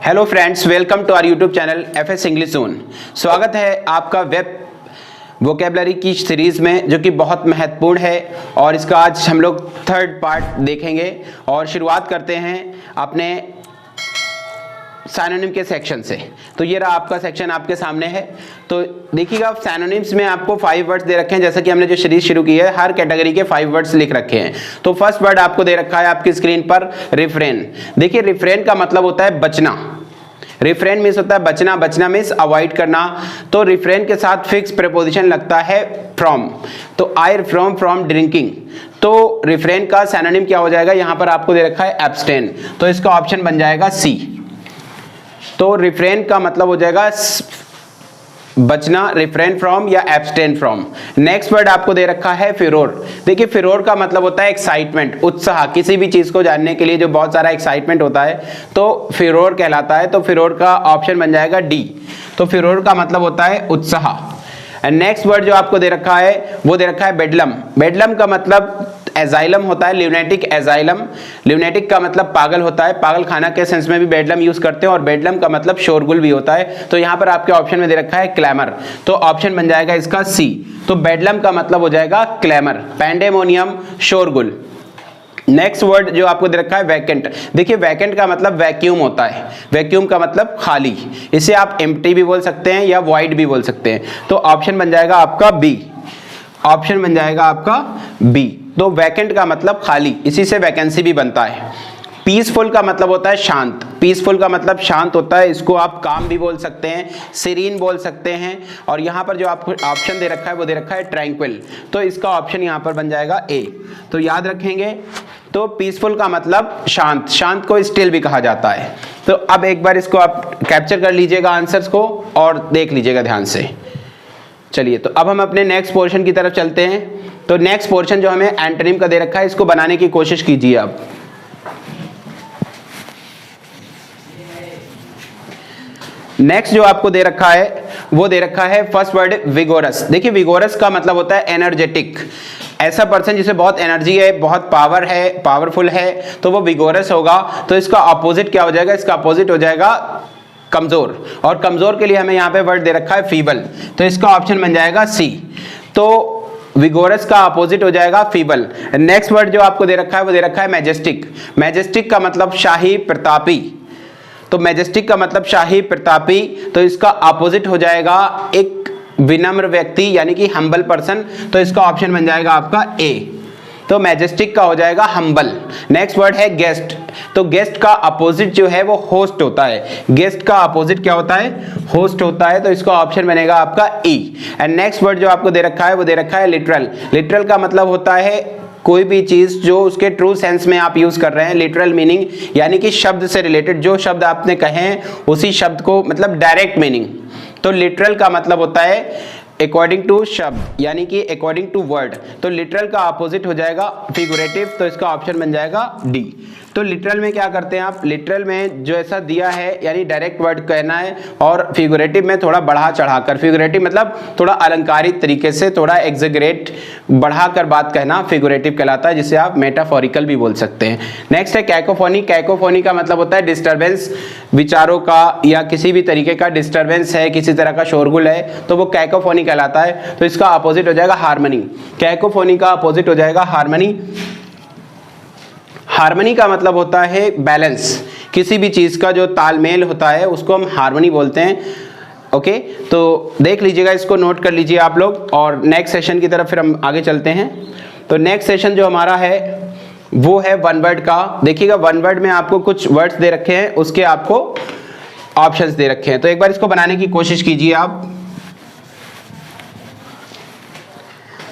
Hello friends, welcome to our YouTube channel FS English zone. स्वागत है आपका web vocabulary की सीरीज में, जो कि बहुत महत्वपूर्ण है और इसका आज हम लोग थर्ड पार्ट देखेंगे। और शुरुआत करते हैं अपने सिनोनिम के सेक्शन से। तो ये रहा आपका सेक्शन, आपके सामने है। तो देखिएगा, सिनोनिम्स में आपको 5 वर्ड्स दे रखे हैं। जैसा कि हमने जो सीरीज शुरू की है, हर कैटेगरी के 5 वर्ड्स लिख रखे हैं। तो फर्स्ट वर्ड आपको दे रखा है आपकी स्क्रीन पर, रिफ्रेन। देखिए, रिफ्रेन का मतलब होता है बचना। रिफ्रेन मीन्स होता है बचना, बचना मीन्स अवॉइड करना। तो रिफ्रेन के साथ फिक्स प्रीपोजिशन लगता है फ्रॉम। तो आई रिफ्रेन फ्रॉम ड्रिंकिंग। तो रिफ्रेन का सिनोनिम क्या हो जाएगा? यहां पर आपको दे रखा है एब्सटेन। तो इसका ऑप्शन बन जाएगा सी। तो रिफ्रेन का मतलब हो जाएगा बचना, रिफ्रेन फ्रॉम या एब्सटेन फ्रॉम। नेक्स्ट वर्ड आपको दे रखा है फिरोर। देखिए, फिरोर का मतलब होता है एक्साइटमेंट, उत्साह। किसी भी चीज को जानने के लिए जो बहुत सारा एक्साइटमेंट होता है, तो फिरोर कहलाता है। तो फिरोर का ऑप्शन बन जाएगा डी। तो फिरोर का मतलब होता है उत्साह। नेक्स्ट वर्ड जो आपको दे रखा है वो दे रखा है बेडलम। बेडलम का मतलब एजाइलम होता है, ल्यूनेटिक एजाइलम। ल्यूनेटिक का मतलब पागल होता है, पागल खाना के सेंस में भी बेडलम यूज करते हैं। और बेडलम का मतलब शोरगुल भी होता है। तो यहां पर आपके ऑप्शन में दे रखा है क्लैमर। तो ऑप्शन बन जाएगा इसका सी। तो बेडलम का मतलब हो जाएगा क्लैमर, पैंडेमोनियम, शोरगुल। नेक्स्ट वर्ड जो आपको दे रखा है वैकेंट। देखिए, वैकेंट का मतलब वैक्यूम होता है। वैक्यूम का मतलब खाली। इसे आप एम्प्टी भी बोल सकते हैं या वॉइड भी बोल सकते हैं। तो ऑप्शन बन जाएगा आपका बी। ऑप्शन बन जाएगा आपका बी। तो वैकेंट का मतलब खाली, इसी से वैकेंसी भी बनता है। पीसफुल का मतलब होता है शांत। पीसफुल का मतलब शांत होता है। इसको आप काम भी बोल सकते हैं, सीरीन बोल सकते हैं। और यहाँ पर जो आपको ऑप्शन दे रखा है वो दे रखा है ट्रैंक्विल। तो इसका ऑप्शन यहाँ पर बन जाएगा ए। तो याद रखेंगे, तो पीसफुल का मतलब शांत, शांत को स्टिल भी कहा जाता है। तो अब एक बार इसको आप कैप्चर कर लीजिएगा आंसर्स को और देख लीजिएगा ध्यान से। चलिए, तो अब हम अपने नेक्स्ट पोर्शन की तरफ चलते हैं। तो नेक्स्ट पोर्शन जो हमें एंटोनिम का दे रखा है, इसको बनाने की कोशिश कीजिए आप। नेक्स्ट जो आपको दे रखा है वो दे रखा है फर्स्ट वर्ड विगोरस। देखिए, विगोरस का मतलब होता है एनर्जेटिक। ऐसा पर्सन जिसे बहुत एनर्जी है, बहुत पावर है, पावरफुल है, तो वो विगोरस होगा। तो इसका अपोजिट क्या हो जाएगा? इसका अपोजिट हो जाएगा कमजोर। और कमजोर के लिए हमें यहाँ पे वर्ड दे रखा है फीबल। तो इसका ऑप्शन बन जाएगा सी। तो विगोरस का अपोजिट हो जाएगा फीबल। नेक्स्ट वर्ड जो आपको दे रखा है वो दे रखा है मैजेस्टिक। मैजेस्टिक का मतलब शाही, प्रतापी। तो मैजेस्टिक का मतलब शाही, प्रतापी। तो इसका अपोजिट हो जाएगा एक विनम्र व्यक्ति, यानी कि हम्बल पर्सन। तो इसका ऑप्शन बन जाएगा आपका ए। तो मैजेस्टिक का हो जाएगा हम्बल। नेक्स्ट वर्ड है गेस्ट। तो गेस्ट का अपोजिट जो है वो होस्ट होता है। गेस्ट का अपोजिट क्या होता है? होस्ट होता है। तो इसका ऑप्शन बनेगा आपका ई। एंड नेक्स्ट वर्ड जो आपको दे रखा है वो दे रखा है लिटरल। लिटरल का मतलब होता है कोई भी चीज जो उसके ट्रू सेंस में आप यूज कर रहे हैं। लिटरल मीनिंग यानी कि शब्द से रिलेटेड, जो शब्द आपने कहे हैं उसी शब्द को, मतलब डायरेक्ट मीनिंग। तो लिटरल का मतलब होता है अकॉर्डिंग टू शब्द, यानी कि अकॉर्डिंग टू वर्ड। तो लिटरल का अपोजिट हो जाएगा फिगुरेटिव। तो इसका ऑप्शन बन जाएगा डी। तो लिटरल में क्या करते हैं आप? लिटरल में जो ऐसा दिया है, यानी डायरेक्ट वर्ड कहना है। और फिगुरेटिव में थोड़ा बढ़ा चढ़ाकर, फिगुरेटिव मतलब थोड़ा अलंकारित तरीके से, थोड़ा एग्जेगरेट, बढ़ाकर बात कहना फिगुरेटिव कहलाता है, जिसे आप मेटाफोरिकल भी बोल सकते हैं। नेक्स्ट है कैकोफोनी। कैकोफोनी का मतलब होता है डिस्टर्बेंस, विचारों का या किसी भी तरीके का डिस्टर्बेंस है, किसी तरह का शोरगुल है, तो वो कैकोफोनी कहलाता है। तो इसका अपोजिट हो जाएगा हार्मनी। कैकोफोनी का अपोजिट हो जाएगा हार्मनी। हार्मनी का मतलब होता है बैलेंस। किसी भी चीज का जो तालमेल होता है उसको हम हार्मनी बोलते हैं। ओके, तो देख लीजिएगा, इसको नोट कर लीजिए आप लोग। और नेक्स्ट सेशन की तरफ फिर हम आगे चलते हैं। तो नेक्स्ट सेशन जो हमारा है वो है वन वर्ड का। देखिएगा, वन वर्ड में आपको कुछ वर्ड्स दे रखे हैं, उसके आपको ऑप्शंस दे रखे हैं। तो एक बार इसको बनाने की कोशिश कीजिए आप।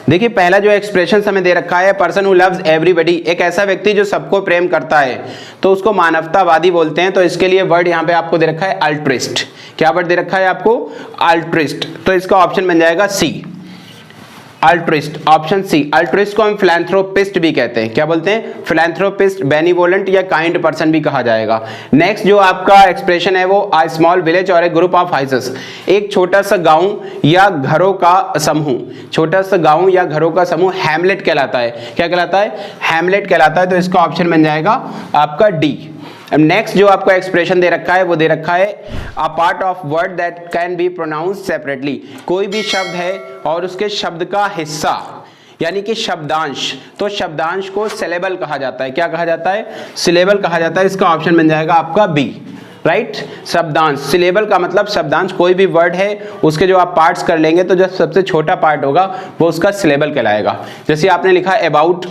देखिए, पहला जो एक्सप्रेशन हमें दे रखा है, पर्सन हु लव्स एवरीबडी। एक ऐसा व्यक्ति जो सबको प्रेम करता है, तो उसको मानवतावादी बोलते हैं। तो इसके लिए वर्ड यहाँ पे आपको दे रखा है अल्ट्रिस्ट। क्या वर्ड दे रखा है आपको? अल्ट्रिस्ट। तो इसका ऑप्शन बन जाएगा सी, अल्ट्रिस्ट। Option C. अल्ट्रिस्ट को हम फिलैंथ्रोपिस्ट भी कहते हैं। क्या बोलते हैं? फिलैंथ्रोपिस्ट, बेनिवोलेंट या काइंड पर्सन भी कहा जाएगा। नेक्स्ट जो आपका एक्सप्रेशन है वो अ स्मॉल विलेज और ए ग्रुप ऑफ हाउसेस। एक छोटा सा गांव या घरों का समूह। छोटा सा गांव या घरों का समूह हैमलेट कहलाता है। क्या कहलाता है? हैमलेट कहलाता है। तो इसका ऑप्शन बन जाएगा आपका डी। नेक्स्ट जो आपको एक्सप्रेशन दे रखा है वो दे रखा है a part of word that can be pronounce separately. कोई भी शब्द है और उसके शब्द का हिस्सा यानी कि शब्दांश, तो शब्दांश को सिलेबल कहा जाता है। क्या कहा जाता है? सिलेबल कहा जाता है। इसका ऑप्शन बन जाएगा आपका बी, राइट। शब्दांश, सिलेबल का मतलब शब्दांश, कोई भी वर्ड है उसके जो आप पार्ट्स कर लेंगे तो जो सबसे छोटा पार्ट होगा वो उसका सिलेबल कहलाएगा। जैसे आपने लिखा अबाउट,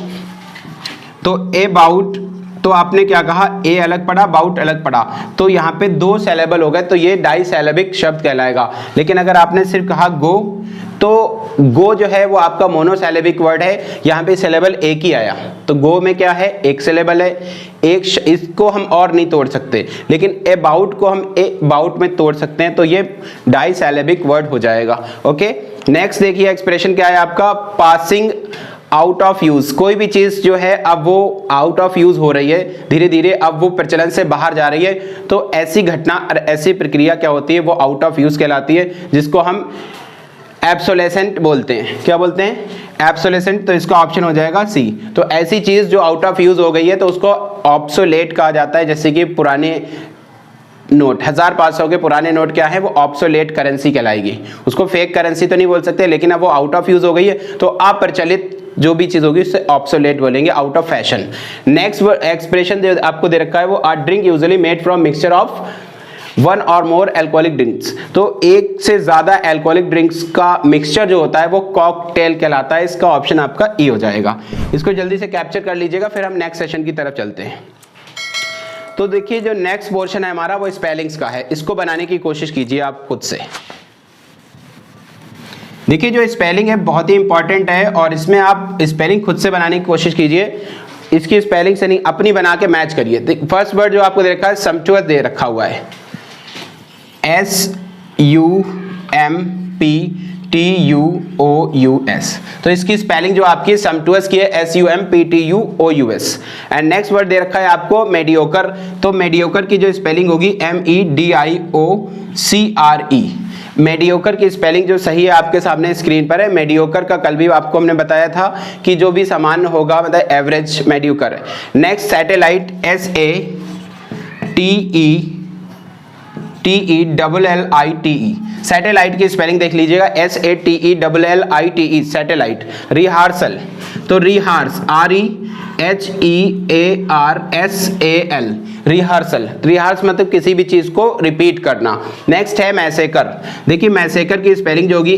तो अबाउट, तो आपने क्या कहा, ए अलग पढ़ा, बाउट अलग पढ़ा, तो यहाँ पे 2 सिलेबल हो गए, तो ये डाइसिलेबिक शब्द कहलाएगा। लेकिन अगर आपने सिर्फ कहा गो, तो गो जो है वो आपका मोनोसिलेबिक वर्ड है, यहाँ पे सिलेबल एक ही आया, तो गो में क्या है, एक सिलेबल है, इसको हम और नहीं तोड़ सकते। लेकिन अबाउट को हम अबाउट में तोड़ सकते हैं, तो ये डाइसिलेबिक वर्ड हो जाएगा। ओके, नेक्स्ट देखिए एक्सप्रेशन क्या है आपका, पासिंग आउट ऑफ यूज। कोई भी चीज जो है अब वो आउट ऑफ यूज हो रही है, धीरे धीरे अब वो प्रचलन से बाहर जा रही है, तो ऐसी घटना और ऐसी प्रक्रिया क्या होती है, वो आउट ऑफ यूज कहलाती है, जिसको हम एब्सोलेसेंट बोलते हैं। क्या बोलते हैं? एब्सोलेसेंट। तो इसका ऑप्शन हो जाएगा सी। तो ऐसी चीज जो आउट ऑफ यूज हो गई है तो उसको ऑब्सोलेट कहा जाता है। जैसे कि पुराने नोट, 1500 के पुराने नोट क्या है, वो ऑब्सोलेट करेंसी कहलाएगी। उसको फेक करेंसी तो नहीं बोल सकते, लेकिन अब वो आउट ऑफ यूज हो गई है तो अप्रचलित जो भी चीज होगी उससे ऑब्सोलेट बोलेंगे, out of fashion. Next expression जो आपको दे रखा है वो a drink usually made from mixture of 1 और मोर अल्कोहलिक ड्रिंक्स। तो एक से ज्यादा अल्कोहलिक ड्रिंक्स का मिक्सचर जो होता है वो कॉकटेल कहलाता है। इसका ऑप्शन आपका ई हो जाएगा। इसको जल्दी से कैप्चर कर लीजिएगा, फिर हम नेक्स्ट सेशन की तरफ चलते हैं। तो देखिए जो नेक्स्ट पोर्शन है हमारा वो स्पेलिंग्स का है। इसको बनाने की कोशिश कीजिए आप खुद से। देखिए जो स्पेलिंग है बहुत ही इंपॉर्टेंट है और इसमें आप स्पेलिंग खुद से बनाने की कोशिश कीजिए। इसकी स्पेलिंग से नहीं, अपनी बना के मैच करिए। फर्स्ट वर्ड जो आपको दे रखा है सम्पटुअस दे रखा हुआ है, SUMPTUOUS। तो इसकी स्पेलिंग जो आपकी सम्पटुअस की है SUMPTUOUS। एंड नेक्स्ट वर्ड दे रखा है आपको मेडियोकर। तो मेडियोकर की जो स्पेलिंग होगी MEDIOCRE। मेडियोकर की स्पेलिंग जो सही है आपके सामने स्क्रीन पर है। मेडियोकर का कल भी आपको हमने बताया था कि जो भी सामान्य होगा मतलब एवरेज मेडियोकर है। Next satellite SATELLITE। सैटेलाइट की स्पेलिंग देख लीजिएगा SATELLITE सैटेलाइट। रिहार्सल, तो रिहार्स REHEARSAL रिहर्सल। रिहर्स मतलब किसी भी चीज को रिपीट करना। नेक्स्ट है मैसेकर। देखिए मैसेकर की स्पेलिंग जो होगी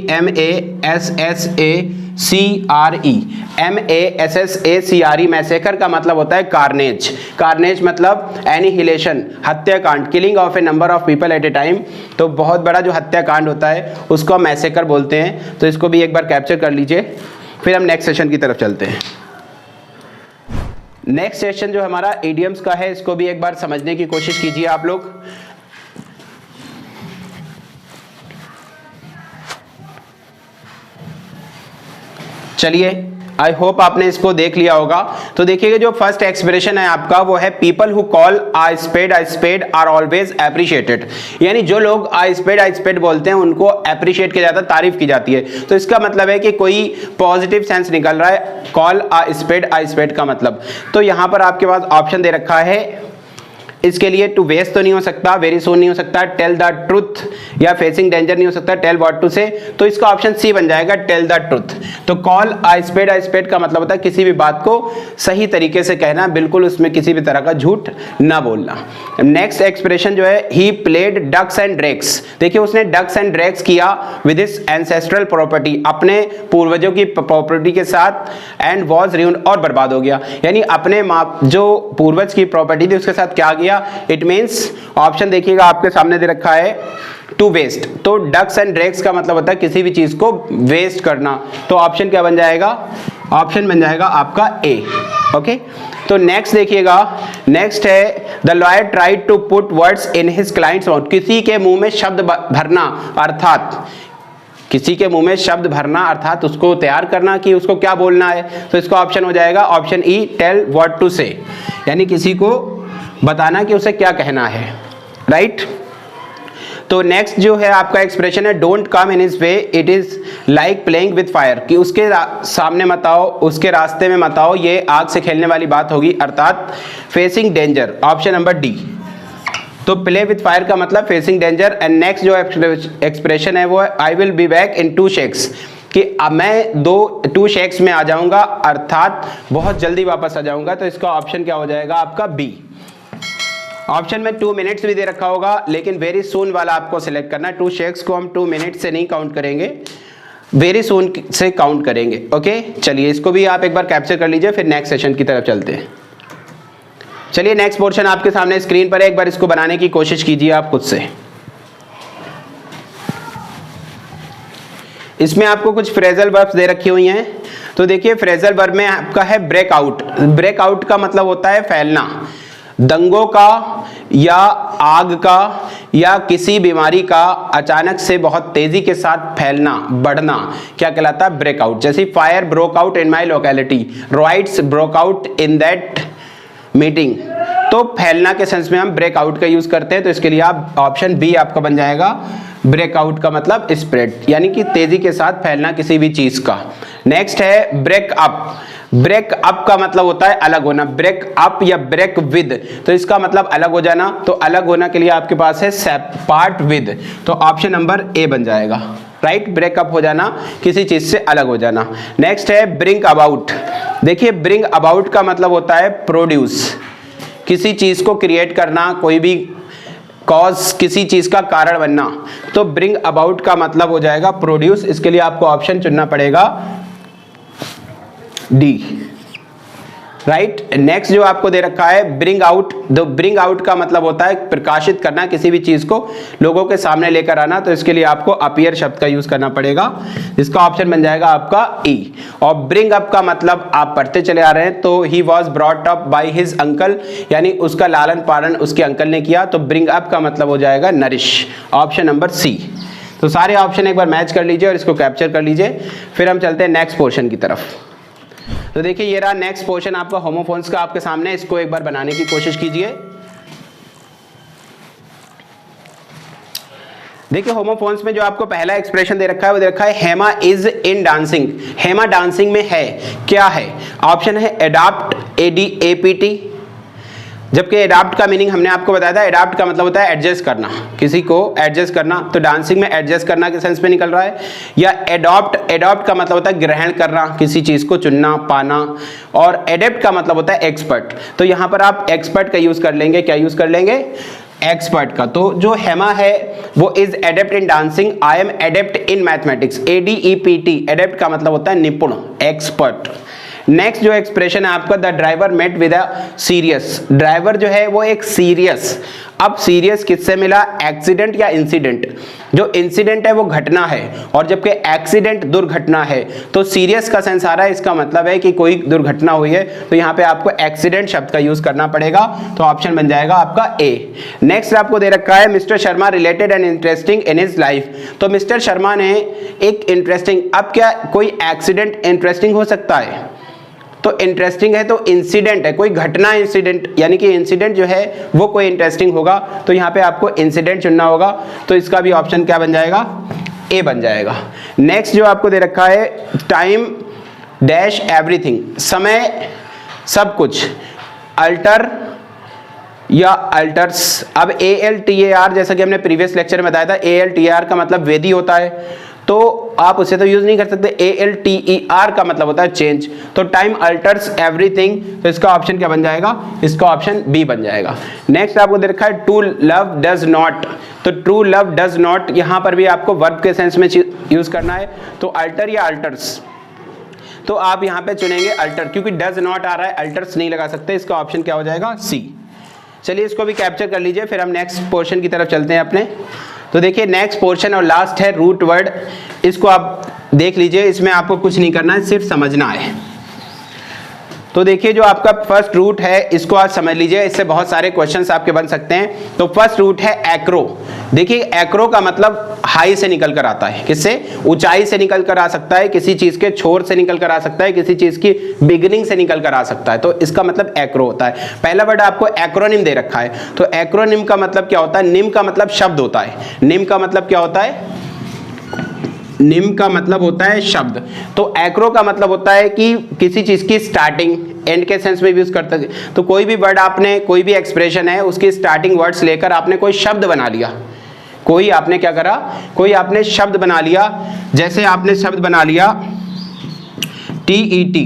MASSACRE मैसेकर का मतलब होता है कार्नेज। कार्नेज मतलब एनिहिलेशन, हत्याकांड, killing of A number of people at A time. तो बहुत बड़ा जो हत्याकांड होता है उसको मैसेकर बोलते हैं। तो इसको भी एक बार कैप्चर कर लीजिए, फिर हम नेक्स्ट सेशन की तरफ चलते हैं। नेक्स्ट सेशन जो हमारा इडियम्स का है, इसको भी एक बार समझने की कोशिश कीजिए आप लोग। चलिए, आई होप आपने इसको देख लिया होगा। तो देखिएगा जो फर्स्ट एक्सप्रेशन है आपका वो है people who call a spade are always appreciated. यानी जो लोग आ स्पेड बोलते हैं उनको एप्रिशिएट किया जाता है, तारीफ की जाती है। तो इसका मतलब है कि कोई पॉजिटिव सेंस निकल रहा है कॉल आ स्पेड का मतलब। तो यहां पर आपके पास ऑप्शन दे रखा है, इसके लिए टू वेस्ट तो नहीं हो सकता, वेरी सोन नहीं हो सकता, टेल द ट्रुथ या फेसिंग डेंजर नहीं हो सकता, टेल व्हाट टू से। तो इसका ऑप्शन सी बन जाएगा, टेल द ट्रुथ। तो कॉल आ स्पेड का मतलब होता है किसी भी बात को सही तरीके से कहना, बिल्कुल उसमें किसी भी तरह का झूठ ना बोलना। नेक्स्ट एक्सप्रेशन जो है he played ducks and dragons. देखिए उसने डक्स एंड ड्रैगन्स किया विद हिज एंसेस्ट्रल प्रॉपर्टी, अपने पूर्वजों की प्रॉपर्टी के साथ, एंड वॉज रूइंड और बर्बाद हो गया। यानी अपने जो पूर्वज की प्रॉपर्टी थी उसके साथ क्या किया। इट मींस ऑप्शन देखिएगा आपके सामने दे रखा है टू वेस्ट। तो डक्स एंड ड्रैगन्स का मतलब होता है किसी भी चीज को वेस्ट करना। तो ऑप्शन क्या बन जाएगा? ऑप्शन बन जाएगा आपका ए। ओके, तो नेक्स्ट देखिएगा, नेक्स्ट है the lawyer tried to put words in his client's mouth. किसी के मुंह में शब्द भरना, अर्थात किसी के मुंह में शब्द भरना अर्थात उसको तैयार करना कि उसको क्या बोलना है। तो इसका ऑप्शन हो जाएगा option E, tell what to say. यानी किसी को बताना कि उसे क्या कहना है, राइट। तो नेक्स्ट जो है आपका एक्सप्रेशन है don't come in his way it is like playing with fire, कि उसके सामने मत आओ, उसके रास्ते में मत आओ, ये आग से खेलने वाली बात होगी, अर्थात facing danger, option number D. तो प्ले विद फायर का मतलब फेसिंग डेंजर। एंड नेक्स्ट जो एक्सप्रेशन है वो है I will be back in 2 shakes, कि अब मैं 2 शेक्स में आ जाऊंगा, अर्थात बहुत जल्दी वापस आ जाऊंगा। तो इसका ऑप्शन क्या हो जाएगा आपका बी। ऑप्शन में 2 मिनट्स भी दे रखा होगा, लेकिन वेरी सून वाला आपको सिलेक्ट करना है। 2 शेक्स को हम 2 मिनट से नहीं काउंट करेंगे, वेरी सून से काउंट करेंगे। ओके, चलिए इसको भी आप एक बार कैप्चर कर लीजिए, फिर नेक्स्ट सेशन की तरफ चलते हैं। चलिए नेक्स्ट पोर्शन आपके सामने स्क्रीन पर है, एक बार इसको बनाने की कोशिश कीजिए आप खुद से। इसमें आपको कुछ फ्रेजल वर्ब्स दे रखी हुई हैं। तो देखिए फ्रेजल वर्ब में आपका है ब्रेकआउट। ब्रेकआउट का मतलब होता है फैलना, दंगों का या आग का या किसी बीमारी का अचानक से बहुत तेजी के साथ फैलना, बढ़ना, क्या कहलाता है ब्रेकआउट। जैसे fire broke out in my locality, rights broke out in that meeting. तो फैलना के सेंस में हम ब्रेकआउट का यूज करते हैं, तो इसके लिए आप ऑप्शन बी आपका बन जाएगा। ब्रेकआउट का मतलब स्प्रेड, यानी कि तेजी के साथ फैलना किसी भी चीज का। नेक्स्ट है ब्रेक अप। ब्रेक अप का मतलब होता है अलग होना, ब्रेक अप या ब्रेक विद, तो इसका मतलब अलग हो जाना। तो अलग होना के लिए आपके पास है पार्ट विद, तो ऑप्शन नंबर ए बन जाएगा, राइट। ब्रेकअप हो जाना, किसी चीज से अलग हो जाना। नेक्स्ट है ब्रिंग अबाउट। देखिए ब्रिंग अबाउट का मतलब होता है प्रोड्यूस, किसी चीज को क्रिएट करना, कोई भी कॉज, किसी चीज का कारण बनना। तो ब्रिंग अबाउट का मतलब हो जाएगा प्रोड्यूस। इसके लिए आपको ऑप्शन चुनना पड़ेगा डी, राइट। नेक्स्ट जो आपको दे रखा है bring out. The bring out का मतलब होता है प्रकाशित करना, किसी भी चीज को लोगों के सामने लेकर आना। तो इसके लिए आपको अपीयर शब्द का यूज करना पड़ेगा, इसका ऑप्शन बन जाएगा आपका ई। और ब्रिंग अप का मतलब आप पढ़ते चले आ रहे हैं, तो he was brought up by his uncle, यानी उसका लालन पालन उसके अंकल ने किया। तो ब्रिंग अप का मतलब हो जाएगा नरिश, ऑप्शन नंबर सी। तो सारे ऑप्शन एक बार मैच कर लीजिए और इसको कैप्चर कर लीजिए, फिर हम चलते हैं नेक्स्ट पोर्शन की तरफ। तो देखिए ये रहा नेक्स्ट पोर्शन आपका होमोफोन्स का आपके सामने, इसको एक बार बनाने की कोशिश कीजिए। देखिए होमोफोन्स में जो आपको पहला एक्सप्रेशन दे रखा है वो दे रखा है Hema is in dancing. Hema dancing में है, क्या है? ऑप्शन है एडाप्ट, ADAPT, जबकि एडाप्ट का मीनिंग हमने आपको बताया था, एडाप्ट का मतलब होता है एडजस्ट करना, किसी को एडजस्ट करना। तो डांसिंग में एडजस्ट करना के सेंस में निकल रहा है। या एडॉप्ट, एडॉप्ट का मतलब होता है ग्रहण करना, किसी चीज को चुनना, पाना। और एडेप्ट का मतलब होता है एक्सपर्ट। तो यहाँ पर आप एक्सपर्ट का यूज कर लेंगे, क्या यूज कर लेंगे? एक्सपर्ट का। तो जो हेमा है वो is adept in dancing, I am adept in mathematics, ADEPT। Adept का मतलब होता है निपुण, एक्सपर्ट। नेक्स्ट जो एक्सप्रेशन है आपका the driver met with a serious. Driver जो है वो एक सीरियस, अब सीरियस किससे मिला? एक्सीडेंट या इंसिडेंट। जो इंसिडेंट है वो घटना है, और जबकि एक्सीडेंट दुर्घटना है। तो सीरियस का सेंस आ रहा है, इसका मतलब है कि कोई दुर्घटना हुई है। तो यहाँ पे आपको एक्सीडेंट शब्द का यूज करना पड़ेगा, तो ऑप्शन बन जाएगा आपका ए। नेक्स्ट आपको दे रखा है mister Sharma related and interesting in his life. तो मिस्टर शर्मा ने एक इंटरेस्टिंग, अब क्या कोई एक्सीडेंट इंटरेस्टिंग हो सकता है? तो इंटरेस्टिंग है तो इंसिडेंट है, कोई घटना इंसिडेंट, यानी कि इंसिडेंट जो है वो कोई इंटरेस्टिंग होगा। तो यहाँ पे आपको इंसिडेंट चुनना होगा, तो इसका भी ऑप्शन क्या बन जाएगा? ए बन जाएगा। नेक्स्ट जो आपको दे रखा है टाइम डैश एवरीथिंग, समय सब कुछ, अल्टर या अल्टर्स। अब ALTAR जैसा कि हमने प्रीवियस लेक्चर में बताया था, ALTAR का मतलब वेदी होता है, तो आप उसे तो यूज नहीं कर सकते। ALTER का मतलब होता है चेंज। तो टाइम अल्टर्स एवरीथिंग, तो इसका ऑप्शन क्या बन जाएगा? इसका ऑप्शन बी बन जाएगा। नेक्स्ट आपको दे रखा है टू लव डज नॉट। तो ट्रू लव डज नॉट, यहां पर भी आपको वर्ब के सेंस में यूज करना है। तो अल्टर या अल्टर्स, तो आप यहां पे चुनेंगे अल्टर, क्योंकि डज नॉट आ रहा है, अल्टर्स नहीं लगा सकते। इसका ऑप्शन क्या हो जाएगा? सी। चलिए इसको भी कैप्चर कर लीजिए, फिर हम नेक्स्ट पोर्शन की तरफ चलते हैं अपने। तो देखिए नेक्स्ट पोर्शन और लास्ट है रूट वर्ड, इसको आप देख लीजिए। इसमें आपको कुछ नहीं करना है, सिर्फ समझना है। तो देखिए जो आपका फर्स्ट रूट है इसको आप समझ लीजिए, इससे बहुत सारे क्वेश्चंस आपके बन सकते हैं। तो फर्स्ट रूट है एक्रो। देखिए एक्रो का मतलब हाई से निकल कर आता है, किससे? ऊंचाई से निकल कर आ सकता है, किसी चीज के छोर से निकल कर आ सकता है, किसी चीज की बिगिनिंग से निकल कर आ सकता है, तो इसका मतलब एक्रो होता है। पहला वर्ड आपको एक्रोनिम दे रखा है, तो एक्रोनिम का मतलब क्या होता है? निम का मतलब शब्द होता है। निम का मतलब क्या होता है? निम का मतलब होता है शब्द। तो एक्रो का मतलब होता है कि किसी चीज की स्टार्टिंग, एंड के सेंस में भी यूज करते हैं। तो कोई भी वर्ड आपने, कोई भी एक्सप्रेशन है, उसकी स्टार्टिंग वर्ड्स लेकर आपने कोई शब्द बना लिया, कोई आपने क्या करा? कोई आपने शब्द बना लिया। जैसे आपने शब्द बना लिया TET,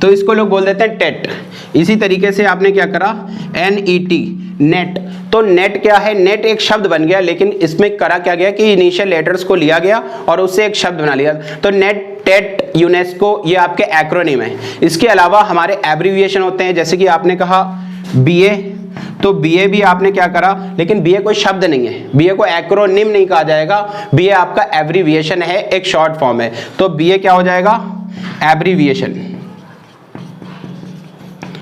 तो इसको लोग बोल देते हैं टेट। इसी तरीके से आपने क्या करा? NET, net. तो नेट क्या है? नेट एक शब्द बन गया, लेकिन इसमें करा क्या गया कि इनिशियल लेटर्स को लिया गया और उससे एक शब्द बना लिया। तो नेट, टेट, यूनेस्को, ये आपके एक्रोनिम है। इसके अलावा हमारे एब्रीविएशन होते हैं, जैसे कि आपने कहा BA, तो BA भी आपने क्या करा? लेकिन BA कोई शब्द नहीं है, BA को एक्रोनिम नहीं कहा जाएगा, BA आपका एब्रीविएशन है, एक शॉर्ट फॉर्म है। तो BA क्या हो जाएगा? एब्रीविएशन।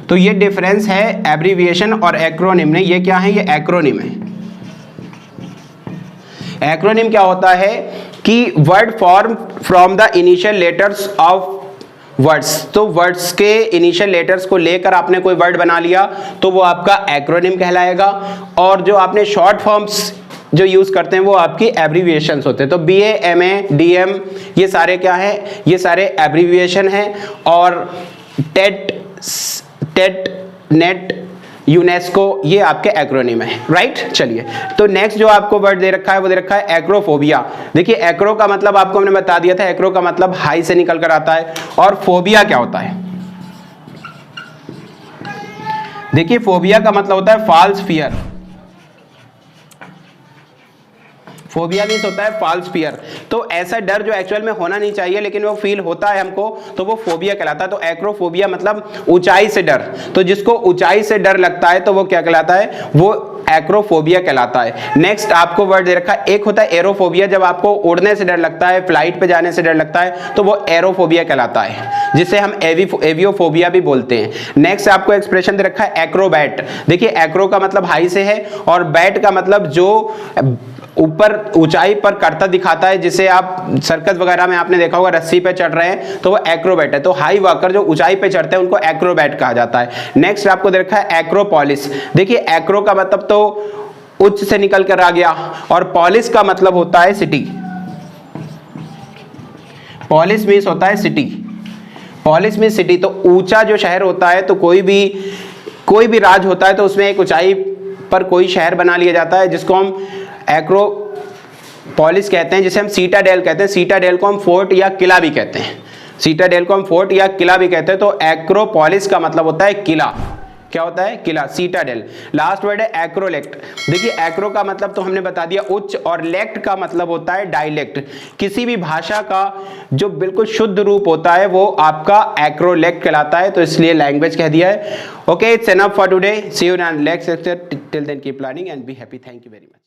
तो ये डिफरेंस है एब्रीविएशन और एक्रोनिम में। ये क्या है? ये एक्रोनिम है। एक्रोनिम क्या होता है कि word form from the initial letters of words. तो वर्ड्स के इनिशियल लेटर्स को लेकर आपने कोई वर्ड बना लिया, तो वो आपका एक्रोनिम कहलाएगा। और जो आपने शॉर्ट फॉर्म्स जो यूज करते हैं वो आपकी एब्रीविएशंस होते हैं। तो BA, MA, DM, ये सारे क्या है? ये सारे एब्रीविएशन हैं। और टेट, नेट, यूनेस्को, ये आपके एक्रोनिम है, राइट। चलिए, तो नेक्स्ट जो आपको वर्ड दे रखा है वो दे रखा है एक्रोफोबिया। देखिए एक्रो का मतलब आपको हमने बता दिया था, एक्रो का मतलब हाई से निकल कर आता है। और फोबिया क्या होता है? देखिए फोबिया का मतलब होता है फॉल्स फियर। फोबिया मीन्स होता है फॉल्स फियर। तो ऐसा डर जो एक्चुअल में होना नहीं चाहिए लेकिन वो फील होता है हमको, तो वो फोबिया कहलाता है। तो एक्रोफोबिया मतलब ऊंचाई से डर। तो जिसको ऊंचाई से डर लगता है तो वो क्या कहलाता है? वो एक्रोफोबिया कहलाता है। नेक्स्ट आपको वर्ड दे रखा है, एक होता है एरोफोबिया, जब आपको उड़ने से डर लगता है, फ्लाइट पे जाने से डर लगता है, तो वो एरोफोबिया कहलाता है, जिसे हम एवियोफोबिया भी बोलते हैं। नेक्स्ट आपको एक्सप्रेशन दे रखा है एक्रोबैट। देखिए एक्रो का मतलब हाई से है और बैट का मतलब जो ऊपर ऊंचाई पर करता दिखाता है, जिसे आप सर्कस वगैरह में आपने देखा होगा, रस्सी पे चढ़ रहे हैं तो वो एक्रोबैट है। तो हाई वॉकर जो ऊंचाई पे चढ़ते हैं उनको एक्रोबैट कहा जाता है। नेक्स्ट आपको दे रखा है एक्रोपोलिस। देखिए एक्रो का मतलब तो उच्च से निकल कर आ गया, और पॉलिस का मतलब होता है सिटी। पॉलिस मीन्स होता है सिटी। Polish means city. तो ऊंचा जो शहर होता है, तो कोई भी राज होता है तो उसमें एक ऊंचाई पर कोई शहर बना लिया जाता है, जिसको हम एक्रोपोलिस कहते हैं, जिसे हम सीटाडेल कहते हैं। सीटाडेल को हम फोर्ट या किला भी कहते हैं। सीटाडेल को हम फोर्ट या किला भी कहते हैं। तो एक्रोपोलिस का मतलब होता है किला। क्या होता है? किला, सीटाडेल। लास्ट वर्ड है एक्रोलेक्ट। देखिए एक्रो का मतलब तो हमने बता दिया उच्च, और लेक्ट का मतलब होता है डायलेक्ट। किसी भी भाषा का जो बिल्कुल शुद्ध रूप होता है वो आपका एक्रोलेक्ट कहलाता है, तो इसलिए लैंग्वेज कह दिया है। Okay, it's enough for today. See you in next lecture. Till then keep learning and be happy. Thank you very much.